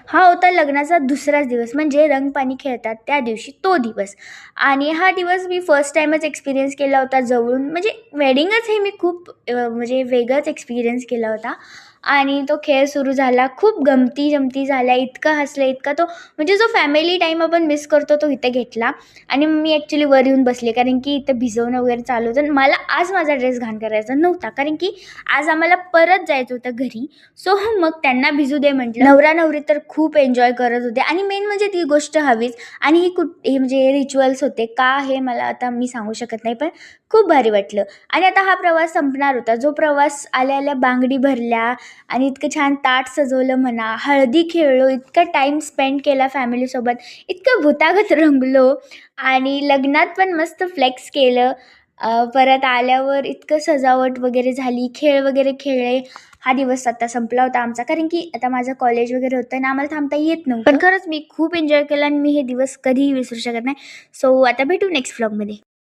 हा होता लग्नाचा दुसराच दिवस, म्हणजे रंगपाणी खेळतात त्या दिवशी तो दिवस. आणि हा दिवस मी फर्स्ट टाईमच एक्सपिरियन्स केला होता जवळून. म्हणजे वेडिंगच हे मी खूप म्हणजे वेगळाच एक्सपिरियन्स केला होता. आणि तो खेळ सुरू झाला. खूप गमती-जमती झाल्या. इतका हसले, इतका तो म्हणजे जो फॅमिली टाईम आपण मिस करतो तो इथे घेतला. आणि मी ॲक्चुअली वर येऊन बसले, कारण की इथं भिजवणं वगैरे चालू होतं. मला आज माझा ड्रेस घाण करायचा नव्हता, कारण की आज आम्हाला परत जायचं होतं घरी. सो मग त्यांना भिजू दे म्हटलं. नवरा-नवरी तर खूप एन्जॉय करत होते आणि मेन म्हणजे ती गोष्ट हवीच. आणि हे म्हणजे रिच्युअल्स होते का हे मला आता मी सांगू शकत नाही, पण खूप भारी वाटलं. आणि आता हा प्रवास संपणार होता. जो प्रवास आल्या-आल्या बांगडी भरल्या आणि इतकं छान ताट सजवलं म्हणा, हळदी खेळलो, इतका टाईम स्पेंड केला फॅमिलीसोबत, इतकं भुतागत रंगलो आणि लग्नात पण मस्त फ्लेक्स केलं. परत आल्यावर इतकं सजावट वगैरे झाली, खेळ वगैरे खेळले. हा दिवस आता संपला होता आमचा, कारण की आता माझं कॉलेज वगैरे होतं आणि आम्हाला थांबता येत नव्हतं. पण खरंच मी खूप एन्जॉय केला आणि मी हे दिवस कधीही विसरू शकत नाही. सो आता भेटू नेक्स्ट व्लॉगमध्ये.